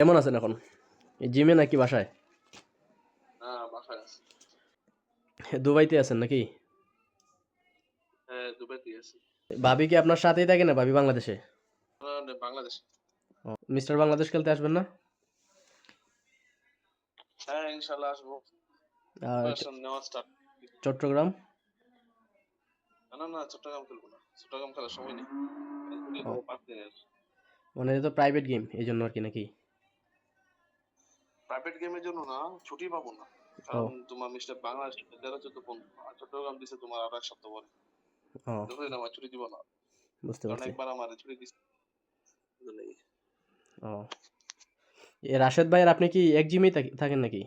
কেমন আছেন এখন? জিমে নাকি বাসায়? বাসায় আছি। দুবাইতে আছেন নাকি? হ্যাঁ, দুবাইতে আছি। ভাবি কি আপনার সাথেই থাকে না ভাবি বাংলাদেশে? বাংলাদেশে। মিস্টার বাংলাদেশ খেলতে আসবেন না? হ্যাঁ, ইনশাল্লাহ আসবো। আর প্রিপারেশন নেওয়া স্টার্ট। চট্টগ্রাম? না, চট্টগ্রাম খেলবো না। চট্টগ্রাম খেলার সময় নেই। খেলতে ও, তো 5 দিনের। মানে এটা তো প্রাইভেট গেম এই জন্য আর কি নাকি? প্রাইভেট গেমের জন্য না, ছুটি পাবো না। ও কারণ তোমার মিস্টার বাংলাদেশ 13-14 আর চট্টগ্রাম দিছে তোমার আর 1 সপ্তাহ পরে। ও দেখো আমার ছুটি দিব না। বুঝতে কারণ পারছি। একবার আমার ছুটি দিছে। বুঝলেই। ও রাশেদ ভাই আর আপনি কি এক জিমেই থাকেন নাকি?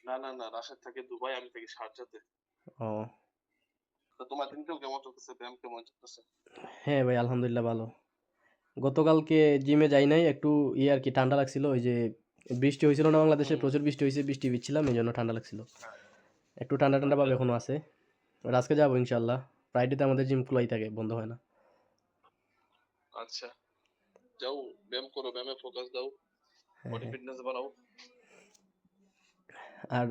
না, রাশেদ থাকে দুবাই, আমি থাকি শারজাতে। ও তো তোমার দিনকাল কেমন চলতেছে? ব্যায়াম কেমন চলতেছে? হ্যাঁ ভাই, আলহামদুলিল্লাহ ভালো। গতকালকে জিমে যাই নাই, একটু আর কি ঠান্ডা লাগছিল। ওই যে বৃষ্টি হয়েছিল না বাংলাদেশে, হুম। প্রচুর বৃষ্টি হয়েছে, বৃষ্টি ভিজছিলাম এই জন্য ঠান্ডা লাগছিল। একটু ঠান্ডা ঠান্ডা ভাব এখনো আছে। আর আজকে যাবো ইনশাল্লাহ। ফ্রাইডেতে আমাদের জিম খোলাই থাকে, বন্ধ হয় না। আচ্ছা, যাও ব্যায়াম করো, ব্যায়ামে ফোকাস দাও, হ্যাঁ বডি হ্যাঁ। ফিটনেস বানাও। আর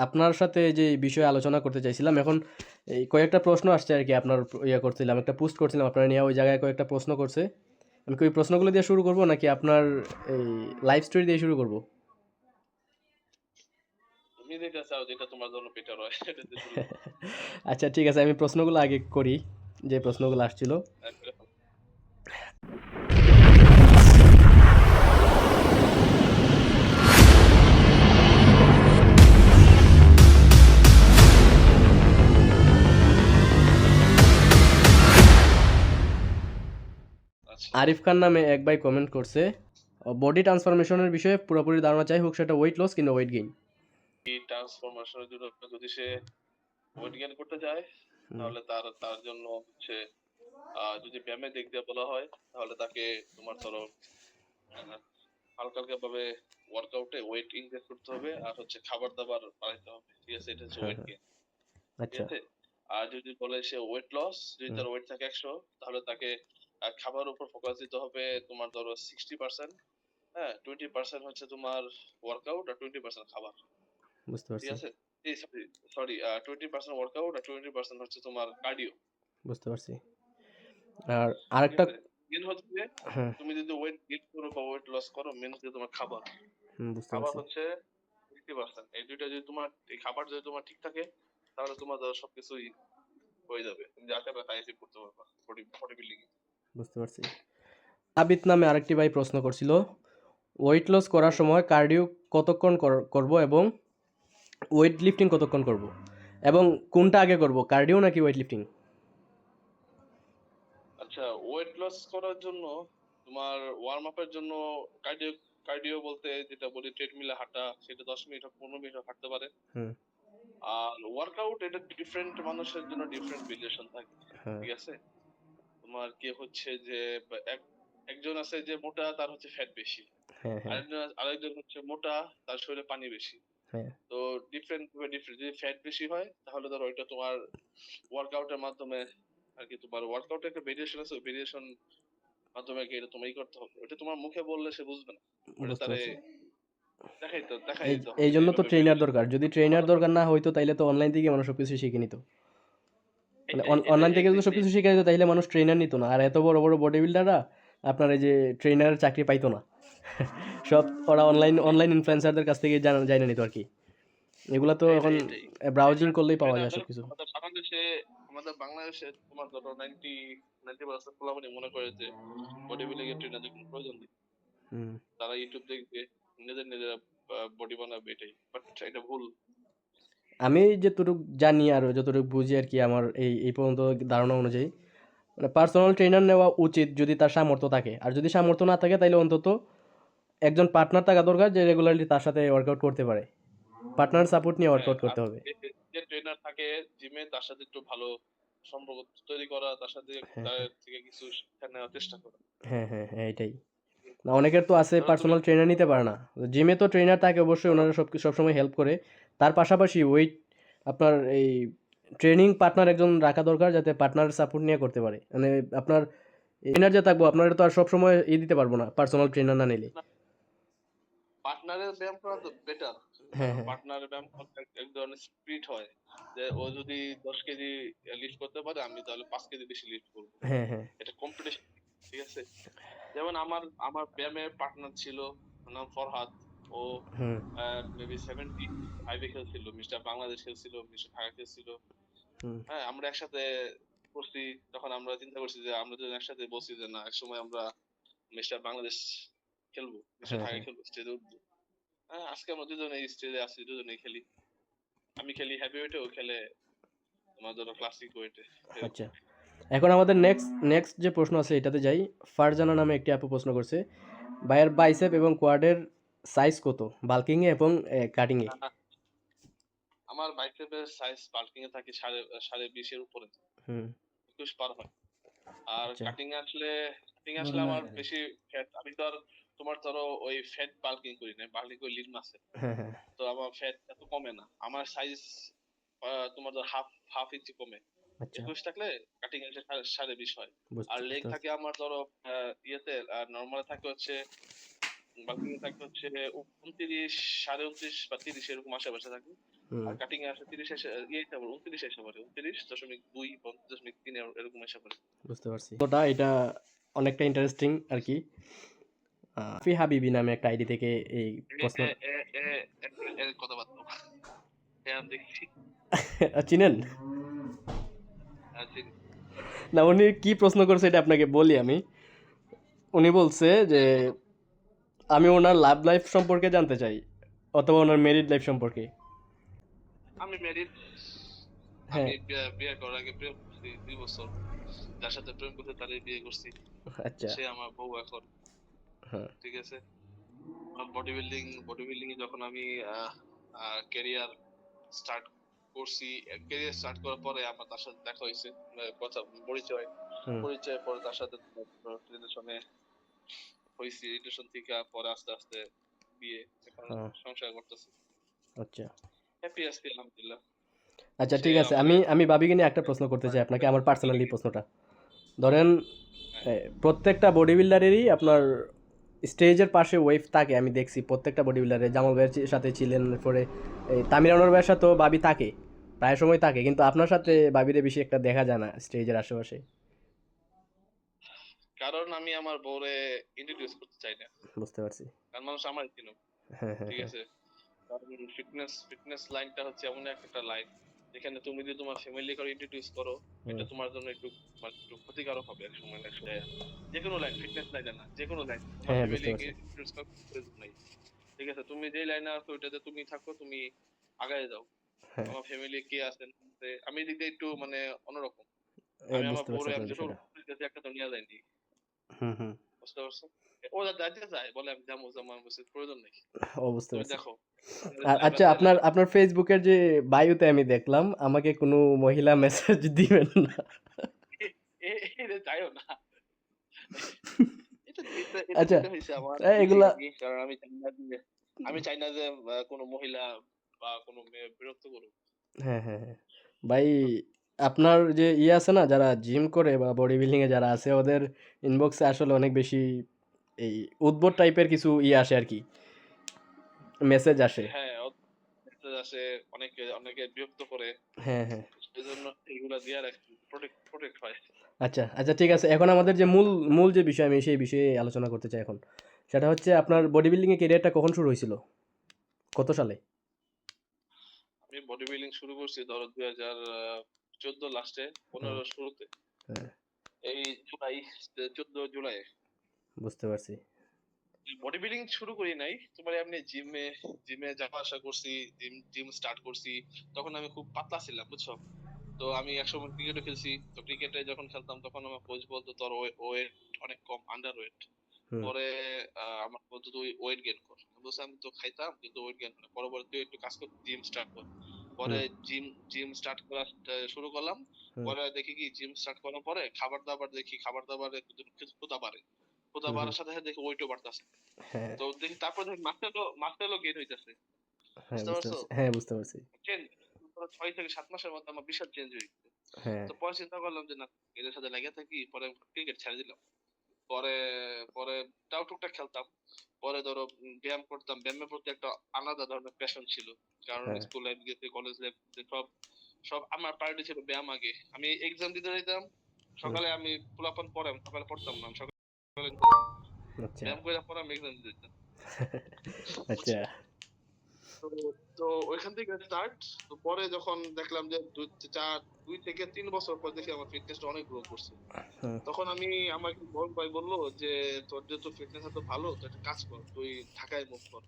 আপনার সাথে যে বিষয়ে আলোচনা করতে চাইছিলাম এখন, এই কয়েকটা প্রশ্ন আসছে আর কি, আপনার করছিলাম, একটা পোস্ট করছিলাম আপনার নিয়ে, ওই জায়গায় কয়েকটা প্রশ্ন করছে। আমি কি ওই প্রশ্নগুলো দিয়ে শুরু করব নাকি আপনার এই লাইফ স্টোরি দিয়ে শুরু করব? তুমি যেটা চাও, যেটা তোমার জন্য বেটার হয় সেটা দিয়ে শুরু করো। আচ্ছা ঠিক আছে, আমি প্রশ্নগুলো আগে করি, যে প্রশ্নগুলো আসছিল। একবারে ভালো। আচ্ছা, আরিফ খান নামে এক ভাই কমেন্ট করছে, বডি ট্রান্সফরমেশনের বিষয়ে পুরোপুরি ধারণা চাই, হোক সেটা ওয়েট লস কিংবা ওয়েট গেইন। এই ট্রান্সফরমেশনের জন্য যদি সে ওয়েট গেইন করতে যায়, তাহলে তার তার জন্য হচ্ছে যদি ব্যায়ামের দিক দিয়ে বলা হয়, তাহলে তাকে তোমার ধরো আহ, হালকা হালকা ভাবে ওয়ার্কআউটে ওয়েট ইনক্রিজ করতে হবে, আর হচ্ছে খাবার দাবার বাড়াইতে হবে। ঠিক আছে, এটা হচ্ছে হ্যাঁ ওয়েট হ্যাঁ। গেইন। ঠিক আচ্ছা। আছে। আর যদি বলে সে ওয়েট লস, যদি হুম, তার ওয়েট থাকে 100, তাহলে তাকে খাবার উপর ফোকাস দিতে হবে। তোমার ধরো 60%, হ্যাঁ, 20% হচ্ছে তোমার ওয়ার্কআউট আর 20% খাবার। বুঝতে ঠিক পারছি। আছে। এই সরি, 20% ওয়ার্কআউট আর 20% হচ্ছে তোমার কার্ডিও। বুঝতে পারছি। আর ঠিক আরেকটা। আছে। মেন হচ্ছে যে হ্যাঁ। তুমি যদি ওয়েট গেইন করো বা ওয়েট লস করো, মেন হচ্ছে তোমার খাবার। হুম, বুঝতে খাবার পারছি। হচ্ছে 60%। এই দুইটা যদি তোমার, এই খাবার যদি তোমার ঠিক থাকে, তাহলে তোমার ধরো সবকিছুই হয়ে যাবে। তুমি যা চাইবে তাই অ্যাচিভ করতে পারবা বডি বিল্ডিং এ। বুঝতে পারছি। আবিদ নামে আরেকটি ভাই প্রশ্ন করছিল, ওয়েট লস করার সময় কার্ডিও কতক্ষণ করব এবং ওয়েট লিফটিং কতক্ষণ করব, এবং কোনটা আগে করব, কার্ডিও নাকি ওয়েট লিফটিং? আচ্ছা, ওয়েট লস করার জন্য তোমার ওয়ার্ম আপের জন্য কার্ডিও কার্ডিও বলতে যেটা বলি ট্রেডমিলে হাঁটা, সেটা 10 মিনিট হোক 15 মিনিট হোক হাঁটতে পারে। হুম। আর ওয়ার্কআউট এটা ডিফারেন্ট মানুষের জন্য ডিফারেন্ট ভেরিয়েশন থাকে। হ্যাঁ ঠিক আছে। তোমার কি হচ্ছে যে একজন আছে যে মোটা, তার হচ্ছে ফ্যাট বেশি। হ্যাঁ। হ্যাঁ আরেকজন হচ্ছে মোটা, তার শরীরে পানি বেশি। হ্যাঁ। তো ডিফারেন্ট ডিফারেন্ট, যদি ফ্যাট বেশি হয় তাহলে ধরো ওইটা তোমার ওয়ার্কআউটের মাধ্যমে আর কি, তোমার ওয়ার্কআউটের একটা ভেরিয়েশন আছে, ভেরিয়েশন মাধ্যমে কি এটা তোমায় করতে হবে। ওটা তোমার মুখে বললে সে বুঝবে না। ওটা বুঝতে তারে পারছি। দেখাই এই দিতে হবে এই যে জন্য তো এইভাবে ট্রেনার ভেরিয়েশন। দরকার, যদি ট্রেনার দরকার না হইতো তাইলে তো অনলাইন থেকে মানুষ সব কিছু শিখে নিত। মানে এটাই এটাই অনলাইন থেকে যদি সব এক্স্যাক্টলি। কিছু শিখে নিত তাইলে মানুষ ট্রেনার নিত না, আর এত বড় বড় বডি বিল্ডাররা আপনার এই যে ট্রেনারের চাকরি পাইতো না। সব ওরা অনলাইন অনলাইন ইনফ্লুয়েন্সারদের কাছ থেকে জানা নিত আর কি। এগুলা তো এখন এটাই ব্রাউজিং ট্রেনার করলেই পাওয়া যায় ট্রেনার সবকিছু। আমাদের বাংলাদেশে তোমার ধরো 90% পোলাপানি মনে করে যে বডি বিল্ডিং এর ট্রেনারদের কোনো প্রয়োজন নেই। হুম। তারা ইউটিউব দেখবে, নিজেরা বডি বানাবে, এটাই। বাট এটা ভুল। আমি যতটুকু জানি আর যতটুকু বুঝি আর কি, আমার এই এই পর্যন্ত ধারণা অনুযায়ী, মানে পার্সোনাল ট্রেনার নেওয়া উচিত যদি তার সামর্থ্য থাকে, আর যদি সামর্থ্য না থাকে তাহলে অন্তত একজন পার্টনার থাকা দরকার যে রেগুলারলি তার সাথে ওয়ার্কআউট করতে পারে। পার্টনার সাপোর্ট নিয়ে হ্যাঁ, ওয়ার্কআউট আর করতে হবে। যে ট্রেনার থাকে জিমে, তার সাথে একটু ভালো সম্পর্ক তৈরি করা, তার সাথে হ্যাঁ তার হ্যাঁ। থেকে কিছু শিক্ষা নেওয়ার চেষ্টা করা। হ্যাঁ হ্যাঁ হ্যাঁ, এটাই। না, অনেকের তো আছে ধরো তুমি পার্সোনাল ট্রেনার নিতে পারে না। জিমে তো ট্রেনার থাকে অবশ্যই, ধরো ওনারা সবসময় হেল্প করে। তার পাশাপাশি ওয়েট, আপনার এই ট্রেনিং পার্টনার একজন রাখা দরকার, যাতে পার্টনার সাপোর্ট নিয়ে করতে পারে। মানে আপনার ট্রেনার যে থাকবো, আপনারা তো আর সবসময় দিতে পারবো না পার্সোনাল ট্রেনার না নিলে। না, পার্টনারের ব্যায়াম করা তো বেটার, হ্যাঁ কারণ হ্যাঁ পার্টনারের ব্যায়াম করতে এক ধরনের স্পিরিট হয়, যে ও যদি 10 কেজি লিফট করতে পারে, আমি তাহলে 5 কেজি বেশি লিফট করবো। হ্যাঁ হ্যাঁ এটা কম্পিটিশন, ঠিক আছে। যেমন আমার আমার ব্যায়ামের পার্টনার ছিল, ওর নাম ফরহাদ। ও হুম মেবি 75 খেলছিল, মিস্টার বাংলাদেশ খেলছিল, মিস্টার ঢাকা খেলছিল। হুম হ্যাঁ, আমরা একসাথে করছি। তখন আমরা চিন্তা করছি যে আমরা দুজন একসাথে বসছি, যে না একসময় আমরা মিস্টার বাংলাদেশ খেলবো, মিস্টার হ্যাঁ ঢাকা হ্যাঁ খেলবো, স্টেজে উঠবো। হ্যাঁ, আজকে আমরা দুজনে স্টেজে আছি, দুজনেই খেলি। আমি খেলি হেভি ওয়েটে, ও খেলে তোমার ধরো ক্লাসিক ওয়েটে, এরকম। আচ্ছা, এখন আমাদের নেক্সট নেক্সট যে প্রশ্ন আছে এটাতে যাই। ফারজানা নামে একটি আপু প্রশ্ন করছে, ভাইয়ের বাইসেপ এবং কোয়াডের সাইজ কত, বাল্কিং এ এবং কাটিং এ? আহ, আমার বাইসেপের সাইজ বাল্কিং এ থাকে সাড়ে সাড়ে 20-এর উপরে, হুম 21 পার হয়। আর আচ্ছা কাটিং আসলে আমার বেশি ফ্যাট, আমি তো আর তোমার ধরো ওই ফ্যাট বাল্কিং করি না, বাল্কিং করি লিন মাসেল। হ্যাঁ হ্যাঁ তো আমার ফ্যাট এত কমে না, আমার সাইজ তোমার ধর হাফ হাফ ইঞ্চি কমে। আচ্ছা 21 থাকলে কাটিং এসে সাড়ে 20 হয়। বুঝতে আর লেগ বুঝতে থাকে পারছি। আমার ধরো ইয়েতে, নর্মালে থাকে হচ্ছে, বাল্কিং এ থাকে হচ্ছে 29, সাড়ে 29 বা 30 এরকম আশেপাশে থাকে। হুম আর কাটিং এ আসে 30 এসে ইয়ে এসে পড়ে, 29 এসে পড়ে, 29.2 বা 29.3 এরকম এসে পড়ে। বুঝতে পারছি। ওটা এটা অনেকটা ইন্টারেস্টিং আর কি। ফি হাবিবি নামে একটা আইডি থেকে এই এ প্রশ্ন। এ এ এ কথাবার্তা হ্যাঁ দেখছি। চিনেন? আচ্ছা, না, উনি কি প্রশ্ন করছে এটা আপনাকে বলি আমি। উনি বলছে যে হ্যাঁ বলো। আমি ওনার লাভ লাইফ সম্পর্কে জানতে চাই, অথবা ওনার মেরিড লাইফ সম্পর্কে। আমি ম্যারিড। হ্যাঁ আমি বিয়ে করার আগে প্রেম করছি 2 বছর, যার সাথে প্রেম করতে তারই বিয়ে করছি। আচ্ছা সে আমার বউ এখন, হ্যাঁ ঠিক আছে। বডি বিল্ডিং এ যখন আমি ক্যারিয়ার স্টার্ট করছি, ক্যারিয়ার স্টার্ট করার পরে আমার তার সাথে দেখা হয়েছে, কথা পরিচয়, হুম পরিচয় পরে তার সাথে রিলেশনে হয়েছি, রিলেশন থেকে পরে আস্তে আস্তে বিয়ে, এখন হ্যাঁ সংসার করতেছি। আচ্ছা হ্যাপি আছি আলহামদুলিল্লাহ। আচ্ছা সে ঠিক আছে, আমারে আমি আমি ভাবিকে নিয়ে একটা প্রশ্ন করতে চাই আপনাকে, আমার পার্সোনালি প্রশ্নটা। ধরেন হ্যাঁ, প্রত্যেকটা বডি বিল্ডারেরই আপনার স্টেজের পাশে ওয়েভ থাকে, আমি দেখছি প্রত্যেকটা বডি বিল্ডারে। জামাল ভাইয়ের সাথে ছিলেন, পরে এই তামির আনোয়ার ভাইয়ের সাথেও বাবি থাকে, প্রায় সময় থাকে, কিন্তু আপনার সাথে বাবিরে বেশি একটা দেখা যায় না স্টেজের আশেপাশে। কারণ আমি আমার বউরে ইন্ট্রোডিউস করতে চাই না, বুঝতে পারছি। কারণ মানুষ আমার চিনো, হ্যাঁ হ্যাঁ ঠিক হ্যাঁ আছে। কারণ ফিটনেস লাইনটা হচ্ছে এমন একটা লাইন, যেখানে তুমি যদি তোমার ফ্যামিলি করে ইন্ট্রোডিউস করো, হুম এটা তোমার জন্য একটু মানে একটু ক্ষতিকারক হবে এক সময় না সময়। যে কোনো লাইন, ফিটনেস লাইনে না, যে কোনো লাইন তোমার হ্যাঁ হ্যাঁ বুঝতে ফ্যামিলিকে পারছি। ইন্ট্রোডিউস করার প্রয়োজন নাই, ঠিক আছে। তুমি যে লাইনে আছো ওইটাতে তুমি থাকো, তুমি আগায় যাও। হ্যাঁ আমার ফ্যামিলি কে আছেন, আমি এদিক দিয়ে একটু মানে অন্যরকম। আমি আমার বুঝতে পারছি বউরে আমি আপনার যত বিষয়টা। একটা তো নিয়ে যাইনি, হুম হুম বুঝতে পারছো। ও যাইতে চায় বলে আমি যাবো যাবো, আমি বলছি প্রয়োজন নেই, ও বুঝতে তুমি পারছি। দেখো আর যাইবা আচ্ছা, যাই আপনার লাগবে। আপনার ফেসবুকের যে বায়োতে আমি দেখলাম আমাকে কোনো মহিলা মেসেজ দিবেন না। এটা যাইও না, এটা আচ্ছা দিতে হয়েছে আমার এগুলা বেসিক্যালি, কারণ আমি চাই না যে কোনো মহিলা বা কোনো মেয়ে বিরক্ত করুক। হ্যাঁ হ্যাঁ হ্যাঁ ভাই, আপনার যে ইয়ে আছে না, যারা জিম করে বা বডি বিল্ডিং এ যারা আছে, ওদের ইনবক্সে আসলে অনেক বেশি এই উদ্ভট টাইপের কিছু ইয়ে আসে আর কি, মেসেজ আসে। হ্যাঁ, মেসেজ আসে, অনেকে অনেকে বিরক্ত করে, হ্যাঁ হ্যাঁ সেই জন্য এগুলা দিয়ে রাখি, প্রোটেক্ট হয়। আচ্ছা আচ্ছা ঠিক আছে, এখন আমাদের যে মূল মূল যে বিষয়, আমি সেই বিষয়ে আলোচনা করতে চাই এখন। সেটা হচ্ছে আপনার বডি বিল্ডিং এর ক্যারিয়ারটা কখন শুরু হয়েছিল, কত সালে? আমি বডি বিল্ডিং শুরু করছি ধরো 2014 লাস্টে, হুম 15 শুরুতে, হ্যাঁ এই জুলাই, 14 জুলাই। বুঝতে পারছি। বডি বিল্ডিং শুরু করি নাই, তোমার এমনি জিমে যাওয়া আসা করছি, জিম জিম স্টার্ট করছি। তখন আমি খুব পাতলা ছিলাম, বুঝছো। তো আমি একসময় ক্রিকেটও খেলছি, তো ক্রিকেটে যখন খেলতাম তখন আমার কোচ বলতো তোর ওয়েট অনেক কম, আন্ডার ওয়েট। হুম পরে আমার বলতো তুই ওয়েট গেইন কর, আমি বলছি আমি তো খাইতাম কিন্তু ওয়েট গেইন করে, পরে বলে তুই একটু কাজ কর, জিম স্টার্ট কর। পরে হুম জিম জিম স্টার্ট করা শুরু করলাম। হুম পরে দেখি কি জিম স্টার্ট করার পরে খাবার দাবার দেখি, খাবার দাবারে ক্ষুধা বাড়ে, ক্ষুধা হুম হুম বাড়ার সাথে সাথে দেখি ওয়েটও বাড়তেছে। হ্যাঁ তো দেখি তারপর দেখি মাসেলও গেইন হইতেছে, হ্যাঁ বুঝতে বুঝতে পারছো। পারছি, হ্যাঁ বুঝতে পারছি। চেঞ্জ 6 থেকে 7 মাসের মধ্যে আমার বিশাল চেঞ্জ হয়েছে। হ্যাঁ তো পরে চিন্তা করলাম যে না, এদের সাথে লেগে থাকি, পরে ক্রিকেট ছেড়ে দিলাম। পরে পরে তাও টুকটাক খেলতাম। পরে ধরো ব্যায়াম করতাম, ব্যায়ামের প্রতি একটা আলাদা ধরনের প্যাশন ছিল, কারণ হ্যাঁ স্কুল লাইফ গেছে, কলেজ লাইফ সব সব আমার প্রায়োরিটি ছিল ব্যায়াম আগে। আমি এক্সাম দিতে যেতাম হুম, সকালে, আমি পোলাপান পড়ে আমি সকালে পড়তাম না, আমি সকালে আচ্ছা ব্যায়াম করে পরে আমি এক্সাম দিতে যেতাম। আচ্ছা তো তো ওইখান থেকে স্টার্ট। তো পরে যখন দেখলাম যে 2 থেকে 3 বছর পর দেখি আমার ফিটনেসটা অনেক গ্রো করছে, হুম, তখন আমি, আমাকে বড় ভাই বললো যে তোর যেহেতু ফিটনেস এত ভালো, তো একটা কাজ কর, তুই ঢাকায় মুভ কর।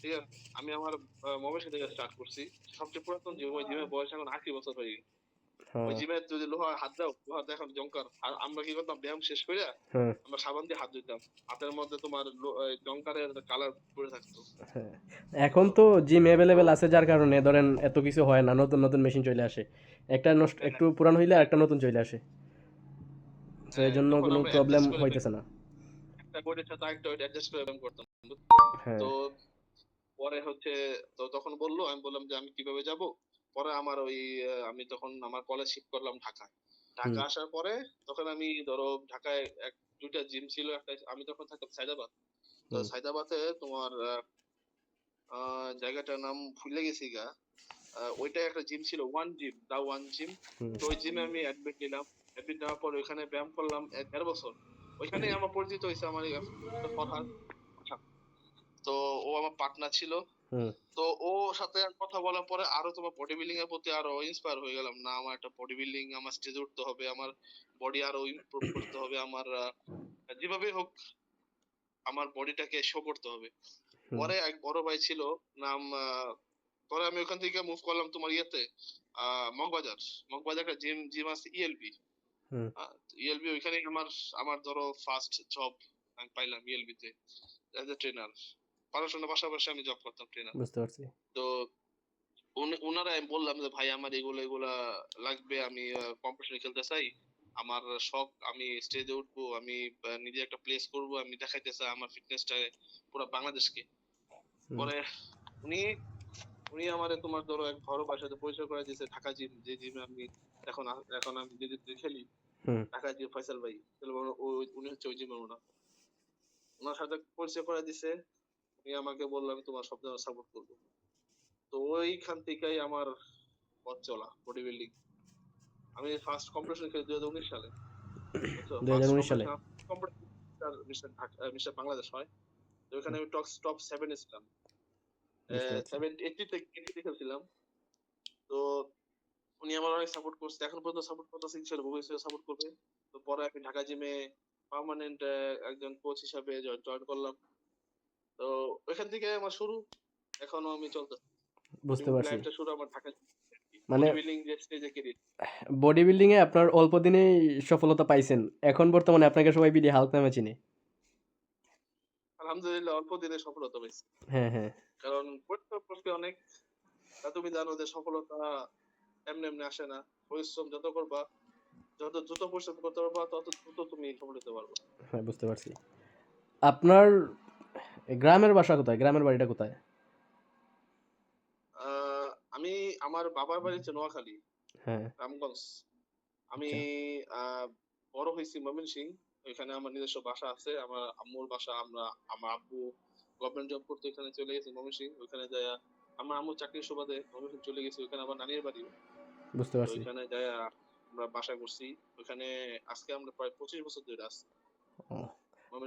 ঠিক আছে, আমি আমার ময়মনসিংহ থেকে স্টার্ট করছি। সবচেয়ে পুরাতন জিম, ওই জিমের বয়স এখন 80 বছর হয়ে গেছে। ওই হুম, জিমে যদি লোহা হাত দাও, লোহা তো এখন জংকার। আর আমরা কি করতাম, ব্যায়াম শেষ করে হুম, আমরা সাবান দিয়ে হাত ধুইতাম, হাতের মধ্যে তোমার জংকারের কালার পড়ে থাকতো। হ্যাঁ। এখন তো তো জিম তো অ্যাভেলেবেল আছে, যার কারণে ধরেন এত কিছু হয় না, নতুন নতুন মেশিন চলে আসে, একটা নষ্ট হ্যাঁ একটু পুরান হইলে আর হ্যাঁ একটা নতুন চলে আসে, তো এই জন্য তখন কোনো আমরা প্রবলেম অ্যাডজাস্ট করে হইতেছে না। একটা বডির সাথে আরেকটা ওয়েট অ্যাডজাস্ট করে ব্যায়াম করতাম। হ্যাঁ তো পরে হচ্ছে, তো তখন বললো, আমি বললাম যে আমি কিভাবে যাব। পরে আমার ওই আমি তখন আমার কলেজ শিফট করলাম ঢাকায়। হুম ঢাকা আসার পরে তখন আমি ধরো ঢাকায় 2টা জিম ছিল। একটা, আমি তখন থাকতাম সায়দাবাদ। তো হুম সায়দাবাদে তোমার জায়গাটার নাম ভুলে গেছি গা। ওইটা একটা জিম ছিল, one gym, the one gym. হুম তো ওই জিমে আমি অ্যাডমিট নিলাম। অ্যাডমিট নেওয়ার পর ওইখানে ব্যায়াম করলাম 1.5 বছর। ওইখানেই আমার পরিচিত হয়েছে আমার এই ফরহাদ। তো ও আমার পার্টনার ছিল। হুম তো ও সাথে কথা বলার পরে আরো তোমার বডি বিল্ডিং এর প্রতি আরো ইন্সপায়ার হয়ে গেলাম, না আমার একটা বডি বিল্ডিং, আমার স্টেজে উঠতে হবে, আমার বডি আরো ইমপ্রুভ করতে হবে, আমার যেভাবে হোক আমার বডিটাকে শো করতে হবে। হুম পরে এক বড় ভাই ছিল, নাম পরে আমি ওখান থেকে মুভ করলাম তোমার ইয়েতে, মগবাজার। মগবাজার একটা জিম জিম আছে, ইএলবি। হুম ইএলবি ওইখানে আমার, আমার ধরো ফার্স্ট জব আমি পাইলাম ইএলবি তে অ্যাজ এ ট্রেনার। পড়াশোনার পাশাপাশি আমি জব করতাম ট্রেনার। বুঝতে পারছি। তো ওনারা, আমি বললাম যে ভাই আমার এগুলো এগুলা লাগবে, আমি কম্পিটিশনে খেলতে চাই, আমার শখ, আমি স্টেজে উঠবো, আমি নিজে একটা প্লেস করব, আমি দেখাইতে চাই আমার ফিটনেসটা পুরো বাংলাদেশকে। হুম পরে উনি উনি আমারে তোমার ধরো এক বড় ভাইয়ের সাথে পরিচয় করে দিয়েছে, ঢাকা জিম, যে জিমে আমি এখন আমি যে জিমে খেলি, হুম ঢাকা জিম, ফয়সাল ভাই। তাহলে উনি হচ্ছে ওই জিমের ওনার। ওনার সাথে পরিচয় করে দিছে। উনি আমাকে বললো আমি তোমার সব ধরনের সাপোর্ট করবো। তো ওইখান থেকেই আমার পথ চলা বডি বিল্ডিং। আমি ফার্স্ট কম্পিটিশন খেলি 2019 সালে, বুঝছো? ফার্স্ট 2019 সালে। কম্পিটিশন মিস্টার বাংলাদেশ হয়। তো ওখানে হুম, আমি টপ 7 এ ছিলাম। বুঝতে পারছি। 80 তে খেলছিলাম। তো উনি আমার অনেক সাপোর্ট করছে, এখন পর্যন্ত সাপোর্ট করতেছে, ইনশাআল্লাহ ভবিষ্যতে সাপোর্ট করবে। তো পরে আমি ঢাকা জিমে পার্মানেন্ট একজন কোচ হিসাবে জয়েন করলাম। তো ওইখান থেকে আমার শুরু, এখনো আমি চলতেছি। বডি বুঝতে পারছি। লাইফটা শুরু আমার ঢাকা মানে বডি বিল্ডিং যে স্টেজে কেরিয়ার। বডি বিল্ডিং এ আপনার অল্প দিনেই সফলতা পাইছেন, এখন বর্তমানে আপনাকে সবাই বিডি হাল্ক নামে চিনে। আলহামদুলিল্লাহ অল্প দিনে সফলতা পাইছি। হ্যাঁ হ্যাঁ কারণ পরিশ্রম করতে অনেক। তা তুমি জানো যে সফলতা এমনি এমনি আসে না। পরিশ্রম যত করবা, যত দ্রুত পরিশ্রম করতে পারবা, তত দ্রুত তুমি সফল হতে পারবা। হ্যাঁ বুঝতে পারছি। আপনার গ্রামের বাসা কোথায়, গ্রামের বাড়িটা কোথায়? আমি, আমার বাবার বাড়ি হচ্ছে নোয়াখালী, হ্যাঁ রামগঞ্জ। আমি আচ্ছা আহ বড় হয়েছি ময়মনসিং। ওইখানে আমার নিজস্ব বাসা আছে, আমার আম্মুর বাসা। আমার আব্বু গভর্নমেন্ট জব করতে ওইখানে চলে গেছে ময়মনসিং। ওইখানে যায় আমার আম্মু চাকরির সুবাদে ময়মনসিং চলে গেছে, ওইখানে আমার নানির বাড়ি। বুঝতে তো পারছি। ওইখানে যায় আমরা বাসা করছি ওইখানে। আজকে আমরা প্রায় 25 বছর ধরে আছি ও,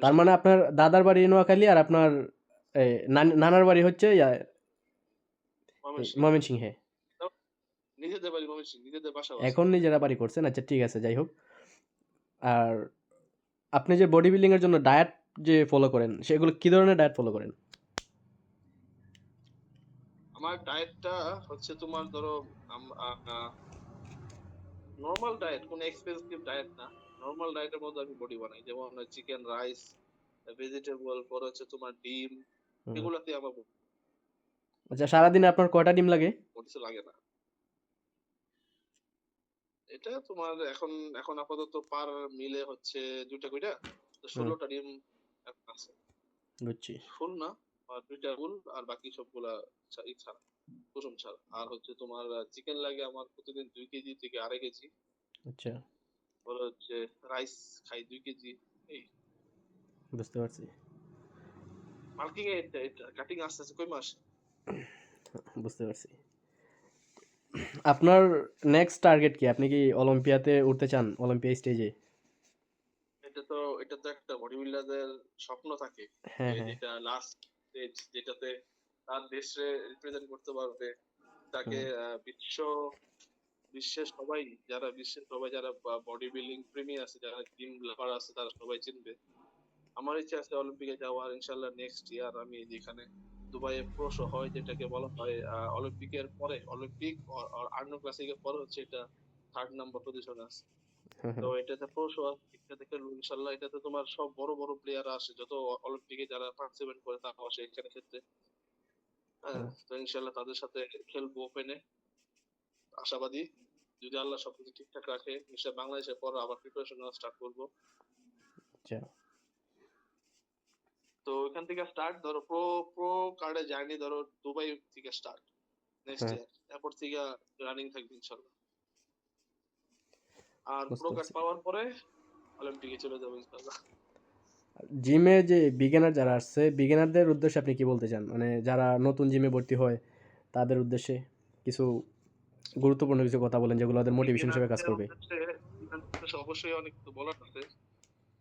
তার ময়মনসিং মানে এ। আপনার দাদার বাড়ি নোয়াখালী আর আপনার নানার বাড়ি হচ্ছে ময়মনসিং, ময়মনসিংহে। তো নিজেদের বাড়ি ময়মনসিং, নিজেদের বাসাও আছে এখন ওখানে। নিজেরা বাড়ি করছেন, আচ্ছা ঠিক আছে, যাই হোক। আর আপনি যে বডি বিল্ডিং এর জন্য ডায়েট যে ফলো করেন, সেগুলো কি ধরনের ডায়েট ফলো করেন? আমার ডায়েটটা হচ্ছে তোমার ধরো নর্মাল ডায়েট, কোনো এক্সপেন্সিভ ডায়েট না। নর্মাল ডায়েটের মধ্যে আমি বডি বানাই, যেমন চিকেন, রাইস, ভেজিটেবল, পরে হচ্ছে তোমার ডিম, হুম, এগুলাতে আমার আচ্ছা সারাদিনে আপনার কয়টা ডিম লাগে? বডি কিছু লাগে না। এটা তোমার এখন, এখন আপাতত পার মিলে হচ্ছে 2টা কইরা, তো হুম 16টা ডিম এখন আছে। বুঝছি। ফুল না, আর 2টা ফুল, আর বাকি সবগুলা ছাড়া, কুসুম ছাড়া। আর হচ্ছে তোমার চিকেন লাগে আমার প্রতিদিন 2 কেজি থেকে 2.5 কেজি। আচ্ছা পরে হচ্ছে রাইস খাই 2 কেজি। এই বুঝতে পারছি। মার্কিং এ এটা কাটিং আস্তে আস্তে কই মাস। বুঝতে পারছি। আপনার নেক্সট টার্গেট কি? আপনি কি অলিম্পিয়াতে উঠতে চান? অলিম্পিয়া স্টেজে? এটা তো একটা বডি বিল্ডারদের স্বপ্ন থাকে হ্যাঁ, যে হ্যাঁ। যেটা লাস্ট স্টেজ যেটাতে তার দেশে রিপ্রেজেন্ট করতে পারবে, তাকে হুম, বিশ্বের সবাই যারা বডি বিল্ডিং প্রেমী আছে, যারা জিম লাভার আছে, তারা সবাই চিনবে। আমার ইচ্ছা আছে অলিম্পিকে যাওয়ার, ইনশাল্লাহ নেক্সট ইয়ার আমি যেখানে দুবাইয়ে প্রো শো হয়, যেটাকে বলা হয় অলিম্পিকের পরে, অলিম্পিক আর্নল্ড ক্লাসিকের পরে হচ্ছে এটা থার্ড নাম্বার পজিশন আছে। হুম, তো হুম, এটাতে প্রো শো আছে, এটা থেকে ইনশাল্লাহ এটাতে তোমার সব বড় বড় প্লেয়ার আসে, যত অলিম্পিকে যারা পার্টিসিপেট করে তারা আসে এখানে ক্ষেত্রে। হ্যাঁ, হুম। তো ইনশাল্লাহ তাদের সাথে খেলবো ওপেনে, আশাবাদী। যদি আল্লাহ সবকিছু ঠিকঠাক রাখে, নিশ্চয় বাংলাদেশের পর আবার প্রিপারেশন স্টার্ট করবো। আচ্ছা, তো ওইখান থেকে স্টার্ট ধরো প্রো প্রো কার্ডের জার্নি ধরো দুবাই থেকে স্টার্ট নেক্সট হ্যাঁ, ইয়ার, এরপর থেকে রানিং থাকবে ইনশাল্লাহ। আর প্রো বুঝতে কার্ড পারছি। পাওয়ার পরে অলিম্পিকে চলে যাবো ইনশাল্লাহ। জিমে যে বিগিনার যারা আসছে, বিগিনারদের উদ্দেশ্যে আপনি কি বলতে চান? মানে যারা নতুন জিমে ভর্তি হয়, তাদের উদ্দেশ্যে কিছু গুরুত্বপূর্ণ কিছু কথা বলেন, যেগুলো ওদের মোটিভেশন হিসেবে কাজ বিগিনারদের করবে। উদ্দেশ্যে অবশ্যই অনেক কিছু বলার আছে,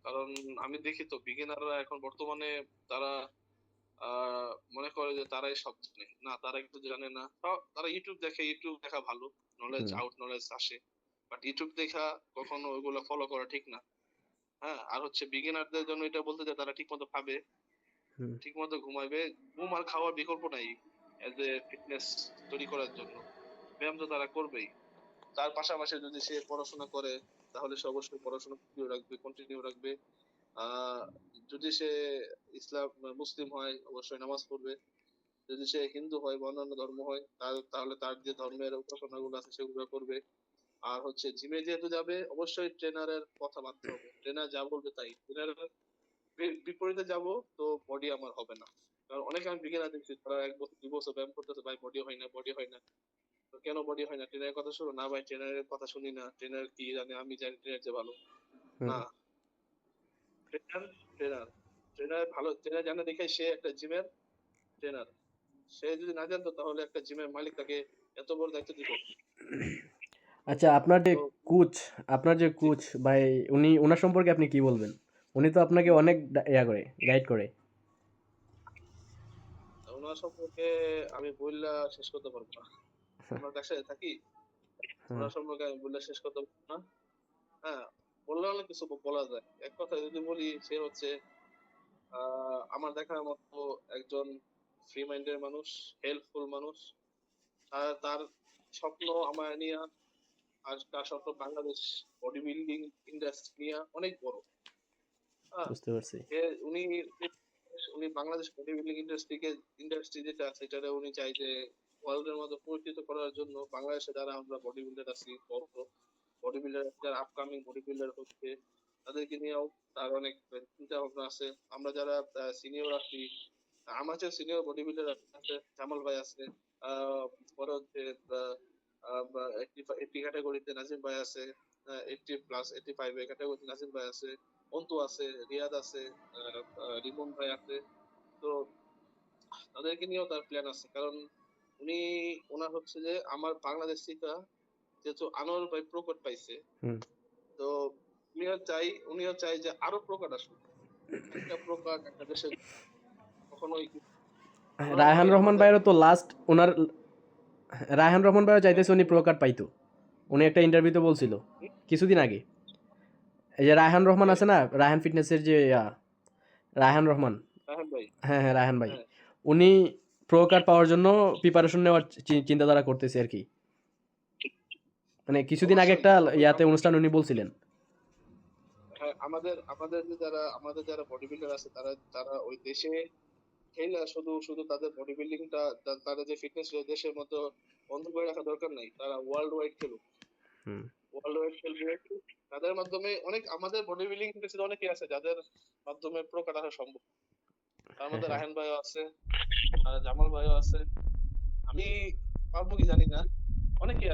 কারণ আমি দেখি তো বিগিনাররা এখন বর্তমানে তারা মনে করে যে তারাই সব জানে, না তারা একটু জানে না। তাও তারা ইউটিউব দেখে, ইউটিউব দেখা ভালো, নলেজ হুম, আউট নলেজ আসে, বাট ইউটিউব দেখা কখনো ওইগুলো ফলো করা ঠিক না। হ্যাঁ, আর হচ্ছে বিগিনারদের জন্য এটা বলতে যে তারা ঠিক মতো খাবে, হুম, ঠিক মতো ঘুমাবে। ঘুম আর খাওয়ার বিকল্প নাই এজ এ ফিটনেস তৈরি করার জন্য। ব্যায়াম তো তারা করবেই, তার পাশাপাশি যদি সে পড়াশোনা করে তাহলে সে অবশ্যই পড়াশোনা কন্টিনিউ রাখবে। আহ যদি সে ইসলাম মুসলিম হয় অবশ্যই নামাজ পড়বে। যদি সে হিন্দু হয় বা অন্যান্য ধর্ম হয় তাহলে তার যে ধর্মের উপাসনা গুলো আছে সেগুলো করবে। আর হচ্ছে জিমে যেহেতু যাবে, অবশ্যই ট্রেনারের কথা মানতে হবে, ট্রেনার যা বলবে তাই। ট্রেনারের বিপরীতে যাব তো বডি আমার হবে না। কারণ অনেকে আমি বিজ্ঞান দেখছি তারা 1 বছর 2 বছর ব্যায়াম করতেছে, ভাই বডি হয় না, বডি হয় না। তো কেন বডি হয় না? ট্রেনারের কথা শুনো না ভাই, ট্রেনারের কথা শুনি না, ট্রেনার কি জানে, আমি জানি ট্রেনার যে ভালো। হুম। না, ট্রেনার ট্রেনার ট্রেনার ভালো, ট্রেনার জানে দেখে সে একটা জিমের ট্রেনার। সে যদি না জানতো তাহলে একটা জিমের মালিক তাকে এত বড় দায়িত্ব দিত? আচ্ছা, আপনার যে তো কোচ, আপনার যে জি, কোচ ভাই, উনি ওনার সম্পর্কে আপনি কি বলবেন? উনি তো আপনাকে অনেক ইয়া করে, গাইড করে। ওনার সম্পর্কে আমি বললা শেষ করতে পারবো না। ওনার কাছে থাকি, হ্যাঁ, ওনার সম্পর্কে আমি বললে শেষ করতে পারবো না। হ্যাঁ, বললে অনেক কিছু বলা যায়। এক কথায় যদি বলি, সে হচ্ছে আমার দেখার মতো একজন ফ্রি মাইন্ডের মানুষ, হেল্পফুল মানুষ। আর তার স্বপ্ন আমার নিয়ে, আর তার স্বপ্ন বাংলাদেশ বডি বিল্ডিং ইন্ডাস্ট্রি নিয়ে অনেক বড়। হ্যাঁ, বুঝতে পারছি। উনি উনি বাংলাদেশ বডি বিল্ডিং ইন্ডাস্ট্রি যেটা আছে সেটারে উনি চাই যে ওয়ার্ল্ড এর মধ্যে পরিচিত করার জন্য বাংলাদেশে যারা আমরা বডি বিল্ডার আছি, বড় বডি বিল্ডার, যারা আপকামিং বডি বিল্ডার হচ্ছে, তাদেরকে নিয়েও তার অনেক চিন্তা ভাবনা আছে। আমরা যারা সিনিয়র আছি, আমার যে সিনিয়র বডি বিল্ডার আছে, জামাল ভাই আছে, পরে হচ্ছে এইটি ক্যাটাগরিতে নাজিম ভাই আছে, 80+, 85 এই ক্যাটাগরিতে নাজিম ভাই আছে, অন্তু আছে, রিয়াদ আছে, রিমন ভাই আছে। তো তাদেরকে নিয়েও তার প্ল্যান আছে, কারণ উনি ওনার হচ্ছে যে আমার বাংলাদেশ থেকে যেহেতু আনোয়ার ভাই প্রকট পাইছে, হুম। তো উনিও চাই যে আরো প্রকট আসুক। একটা প্রকট একটা দেশে কখনোই আনোয়ার ভাই রায়হান রহমান আমাদের ভাইয়েরও তো লাস্ট ওনার, রায়হান রহমান ভাইও চাইতেছে উনি প্রো কার্ড পাইতো। উনি একটা ইন্টারভিউতে বলছিল কিছুদিন আগে। এই যে রায়হান রহমান কে? আছে না, রায়হান ফিটনেসের যে রায়হান রহমান। রাহান ভাই। হ্যাঁ, হ্যাঁ, রায়হান ভাই। হ্যাঁ, উনি প্রো কার্ড পাওয়ার জন্য প্রিপারেশন নেওয়ার চিন্তাধারা করতেছে আর কি। মানে কিছুদিন আগে অবশ্যই একটা ইয়াতে অবশ্যই। অনুষ্ঠান উনি বলছিলেন। হ্যাঁ, আমাদের যারা বডি বিল্ডার আছে, তারা তারা ওই দেশে খেলে শুধু শুধু তাদের বডি বিল্ডিংটা, তাদের যে ফিটনেস দেশের মতো বন্ধ করে রাখা দরকার নাই, তারা ওয়ার্ল্ড ওয়াইড খেলুক। হুম, ওয়ার্ল্ড ওয়াইড খেলবে, তাদের মাধ্যমে অনেক আমাদের বডি বিল্ডিং ইন্ডাস্ট্রিতে অনেকে আছে যাদের মাধ্যমে প্রো কাটা সম্ভব। তার হ্যাঁ, মধ্যে হ্যাঁ। রাহেন ভাইও আছে, জামাল ভাইও আছে। আমি পারবো কি জানি না, অনেকে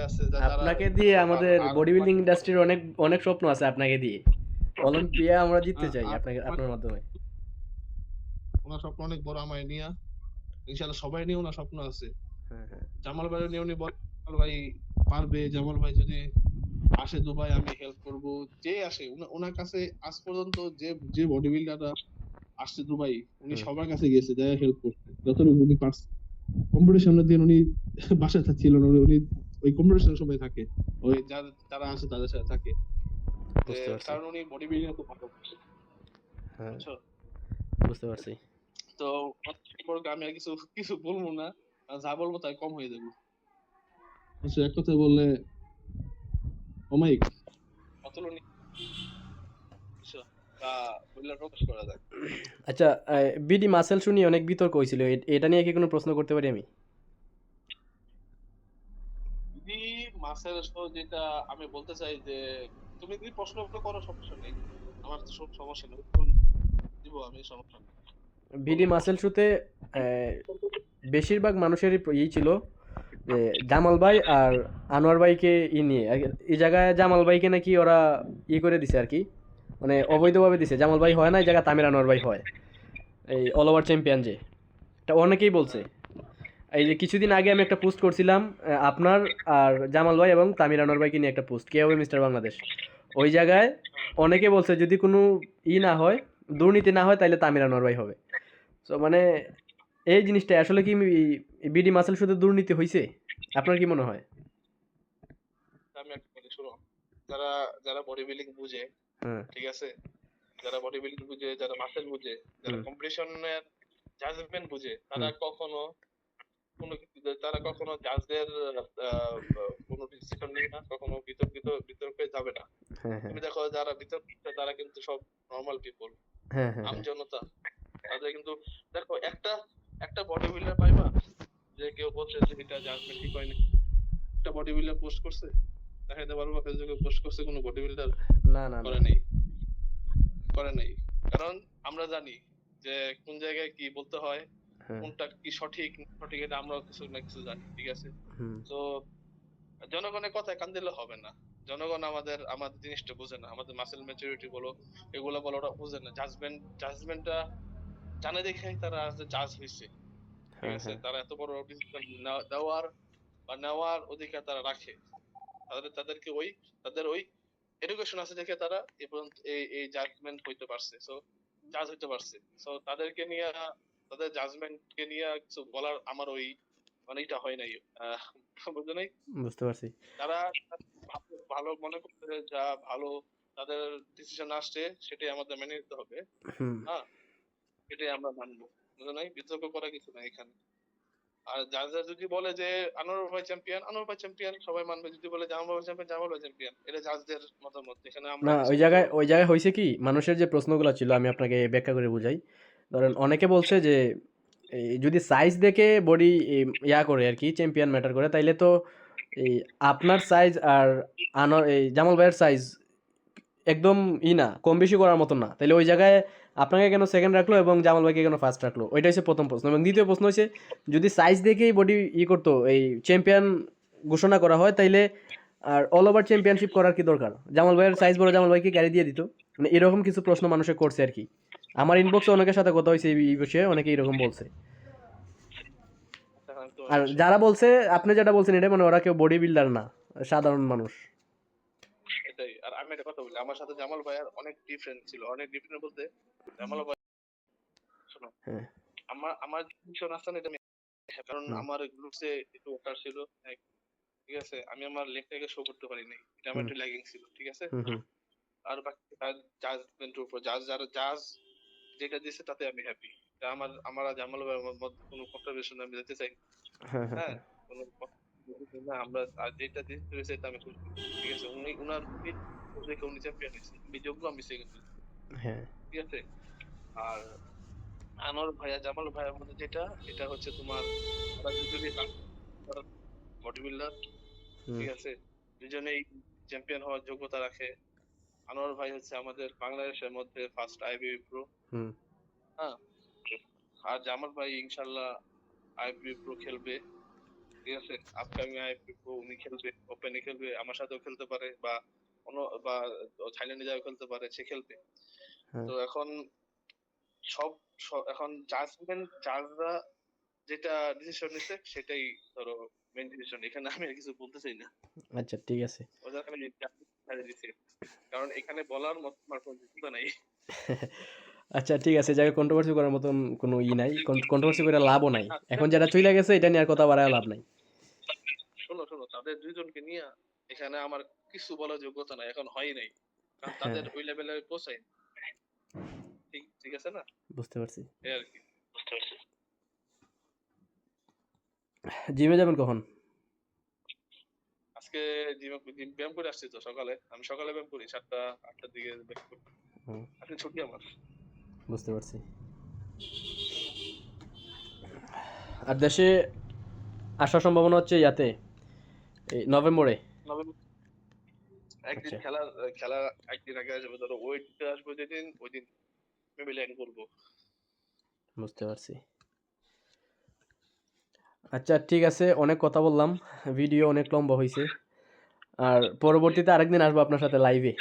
আছে যারা আপনাকে দিয়ে আর আমাদের আর বডি বিল্ডিং ইন্ডাস্ট্রির অনেক অনেক স্বপ্ন আছে আপনাকে দিয়ে। অলিম্পিয়া আমরা জিততে চাই আর আপনাকে, আপনার মাধ্যমে। ওনার স্বপ্ন অনেক বড় আমায় নিয়ে, ইনশাল্লাহ সবাই নিয়ে ওনার স্বপ্ন আছে। হ্যাঁ হ্যাঁ জামাল ভাই নিয়ে উনি বলে জামাল ভাই পারবে, জামাল ভাই যদি আসে দুবাই আমি হেল্প করব। যে আসে ওনার কাছে আজ পর্যন্ত যে যে বডি বিল্ডাররা আসছে দুবাই, উনি হুম সবার কাছে গেছে, যারা হেল্প করছে যতটুকু উনি পারছে। কম্পিটিশনের দিন উনি বাসায় ছিল না, উনি ওই কম্পিটিশনের সময় থাকে, ওই যারা আছে তাদের সাথে থাকে। বুঝতে পারছি। কারণ উনি বডি বিল্ডিং খুব ভালো করছে, হ্যাঁ বুঝছো? বুঝতে পারছি। তো ওর সম্পর্কে আমি আর কিছু কিছু বলবো না, আর যা বলবো তাই কম হয়ে যাবে। বুঝছো, এক কথা বললে অমায়িক অতুলনীয়, বুঝছো, তা বললে প্রকাশ করা যায়। আচ্ছা, বিডি মাসেল শুনি অনেক বিতর্ক হয়েছিল, এটা নিয়ে কি কোনো প্রশ্ন করতে পারি আমি? যদি মাসের শো যেটা আমি বলতে চাই যে, তুমি যদি প্রশ্ন করো সমস্যা নেই, আমার তো সব সমস্যা নেই, উত্তর দিব আমি, সমস্যা নেই, বলো বিডি প্রশ্ন। মাসেল শুতে বেশিরভাগ মানুষেরই ই ছিল যে জামাল ভাই আর আনোয়ার ভাইকে নিয়ে এই জায়গায় জামাল ভাইকে নাকি ওরা করে দিছে আর কি, মানে অবৈধভাবে দিছে। জামাল ভাই হয় না এই জায়গায়, তামির আনোয়ার ভাই হয়, এই অল ওভার চ্যাম্পিয়ন যে, এটা অনেকেই বলছে। হ্যাঁ এই যে কিছুদিন আগে আমি একটা পোস্ট করছিলাম, আপনার আর জামাল ভাই এবং তামির আনোয়ার ভাইকে নিয়ে একটা পোস্ট, কে হবে মিস্টার বাংলাদেশ। ওই জায়গায় অনেকে বলছে যদি কোনো না হয়, দুর্নীতি না হয়, তাইলে তামির আনোয়ার ভাই হবে। তো মানে এই জিনিসটা আসলে কি বিডি মাসেল শুধু দুর্নীতি হয়েছে, আপনার কি মনে হয়? আমি একটা বলি শোনো, যারা যারা বডি বিল্ডিং বুঝে, হ্যাঁ ঠিক আছে, যারা বডি বিল্ডিং বুঝে, যারা মাসেল বুঝে, যারা হুম কম্পিটিশনের জাজমেন্ট বুঝে, তারা হুম কখনো তারা কখনো জাজদের কোনো ডিসিশন নেই না, কখনো বিতর্কে যাবে না। হ্যাঁ হ্যাঁ তুমি দেখো যারা বিতর্কে, তারা কিন্তু সব নর্মাল পিপল, হ্যাঁ হ্যাঁ হ্যাঁ আমজনতা। তাদের কিন্তু দেখো একটা একটা বডি বিল্ডার পাইবা যে কেউ বলছে যে এটা জাজমেন্ট ঠিক হয়নি, একটা বডি বিল্ডার পোস্ট করছে, দেখাইতে পারবো ফেসবুকে পোস্ট করছে কোনো বডি বিল্ডার? না না না। করে নেই, করে নেই। কারণ আমরা জানি যে কোন জায়গায় কি বলতে হয়, হ্যাঁ কোনটা কি সঠিক না সঠিক, এটা আমরাও কিছু না কিছু জানি, ঠিক আছে। হুম তো জনগণের কথায় কান দিলে হবে না। জনগণ আমাদের আমাদের জিনিসটা বোঝে না, আমাদের মাসেল ম্যাচুরিটি বলো, এগুলো বলো, ওরা বোঝে না। জাজমেন্টটা জানে দেখেই তারা জাজ হয়েছে, ঠিক হ্যাঁ আছে। হ্যাঁ তারা এত বড় ডিসিশন দেওয়ার বা নেওয়ার অধিকার তারা রাখে। তাদেরকে ওই তাদের ওই এডুকেশন আছে দেখে তারা এই পর্যন্ত এই জাজমেন্ট হইতে পারছে, সো জাজ হইতে পারছে। সো তাদেরকে নিয়ে, তাদের জাজমেন্ট কে নিয়ে কিছু বলার আমার ওই মানে এটা হয় নাই, বুঝতে নাই। বুঝতে পারছি। তারা ভালো মনে করতে, যা ভালো তাদের ডিসিশন আসছে সেটাই আমাদের মেনে নিতে হবে। হুম হ্যাঁ, এটাই আমরা মানবো, বুঝতে নাই, বিতর্ক করা কিছু নাই এখানে। আর যারা যদি বলে যে আনোয়ার ভাই চ্যাম্পিয়ন, আনোয়ার ভাই চ্যাম্পিয়ন সবাই মানবে। যদি বলে জামাল ভাই চ্যাম্পিয়ন, জামাল ভাই চ্যাম্পিয়ন। এটা জাজদের মতামত, এখানে আমরা না, কিছু ওই বলতে জায়গায় পারবো ওই না। জায়গায় হয়েছে কি, মানুষের যে প্রশ্নগুলো ছিল আমি আপনাকে ব্যাখ্যা করে বুঝাই। ধরেন অনেকে বলছে যে এই যদি সাইজ দেখে বডি করে আর কি, চ্যাম্পিয়ন ম্যাটার করে, তাইলে তো এই আপনার সাইজ আর এই জামাল ভাইয়ের সাইজ একদম না, কম বেশি করার মতো না, তাহলে ওই জায়গায় আপনাকে কেন সেকেন্ড রাখলো এবং জামাল ভাইকে কেন ফার্স্ট রাখলো? ওইটা হচ্ছে প্রথম প্রশ্ন। এবং দ্বিতীয় প্রশ্ন হচ্ছে, যদি সাইজ দেখেই বডি করতো, এই চ্যাম্পিয়ন ঘোষণা করা হয়, তাইলে আর অল ওভার চ্যাম্পিয়নশিপ করার কি দরকার? জামাল ভাইয়ের সাইজ বড়, জামাল ভাইকে গাড়ি দিয়ে দিত। মানে এরকম কিছু প্রশ্ন মানুষে করছে আর কি। আমার ইনবক্সে অনেকের সাথে কথা হয়েছে এই বিষয়ে, অনেকে এরকম বলছে। এখন আমি তোমার আর বিষয়ে যারা বলি। বলছে, আপনি যেটা বলছেন, এটা মানে ওরা কেউ বডি বিল্ডার না, সাধারণ মানুষ। এটাই। আর আমি একটা কথা বলি, আমার সাথে জামাল ভাইয়ের অনেক ডিফারেন্স ছিল, অনেক ডিফারেন্স বলতে, জামাল ভাই শোনো, হ্যাঁ আমার আমার ডিসিশন আছে না, এটা আমি কারণ হুম আমার গ্লুটসে একটু ওটার ছিল, ঠিক আছে। আমি আমার লেগটাকে শো করতে পারি নাই, এটা আমার হুম একটু ল্যাগিং ছিল, ঠিক আছে। হুম হুম আর বাকি জাজমেন্টের উপর, জাজ যেটা দিয়েছে তাতে আমি হ্যাপি। আমার আমার আর জামাল ভাইয়ের মধ্যে কোনো কন্ট্রাডিকশন আমি যেতে চাই না। হ্যাঁ হ্যাঁ হ্যাঁ, কোনো না, আমরা আর যেটা দিতে হয়েছে তা আমি খুশি, ঠিক আছে। উনি দেখে উনি চ্যাম্পিয়ন হয়েছে, আমি যোগ্য, আমি সেকেন্ড, হ্যাঁ ঠিক আছে। আর আনোয়ার ভাইয়া জামাল ভাইয়ার মধ্যে যেটা, এটা হচ্ছে তোমার, ওরা দুজনেই বডি বিল্ডার, হুম ঠিক আছে। দুজনেই চ্যাম্পিয়ন হওয়ার যোগ্যতা রাখে। আনোয়ার ভাই হচ্ছে আমাদের বাংলাদেশের মধ্যে ফার্স্ট আইবিবি প্রো। হুম হ্যাঁ, আর জামাল ভাই ইনশাল্লাহ আইবিবি প্রো খেলবে, ঠিক আছে। আপকামিং আইবিবি প্রো উনি খেলবে, ওপেনে খেলবে, আমার সাথেও খেলতে পারে, বা অন্য বা থাইল্যান্ডে যাও খেলতে পারে, সে খেলবে। হ্যাঁ তো এখন সব এখন জাজরা যেটা ডিসিশন নিচ্ছে সেটাই ধরো মেন ডিসিশন, এখানে আমি আর কিছু বলতে চাই না। আচ্ছা ঠিক আছে। ওদের আমি ছাড়ে দিচ্ছি, কারণ এখানে বলার মতো আমার কোনো যোগ্যতা নাই। আচ্ছা ঠিক আছে, জায়গায় কন্ট্রোভার্সি করার মতন কোনো নাই, কন্ট্রোভার্সি করে লাভও নাই। এখন যেটা চলে গেছে এটা নিয়ে আর কথা বাড়ায় লাভ নাই। শোনো শোনো, তাদের দুইজনকে নিয়ে এখানে আমার কিছু বলার যোগ্যতা নাই, এখন হয় নাই, কারণ হ্যাঁ, তাদের ওই লেভেলে পৌঁছায়। ঠিক ঠিক আছে না, বুঝতে পারছি। এই আর কি। জিমে যাবেন কখন? আজকে জিম ব্যায়াম করে আসছি তো সকালে, আমি সকালে ব্যায়াম করি 7টা 8টার দিকে ব্যায়াম করি। হুম, আজকে ছুটি আমার। বুঝতে পারছি। আর দেশে আসার সম্ভাবনা হচ্ছে ইয়াতে, এই নভেম্বরে। নভেম্বর একদিন আচ্ছা খেলা একদিন আগে আসবে, ধরো ওয়েটটা আসবে যেদিন, ওই দিন মেবি ল্যান্ড করবো। বুঝতে পারছি। আচ্ছা ঠিক আছে, অনেক কথা বললাম, ভিডিও অনেক লম্বা হয়েছে। আর পরবর্তীতে আরেকদিন আসবো আপনার সাথে লাইভে।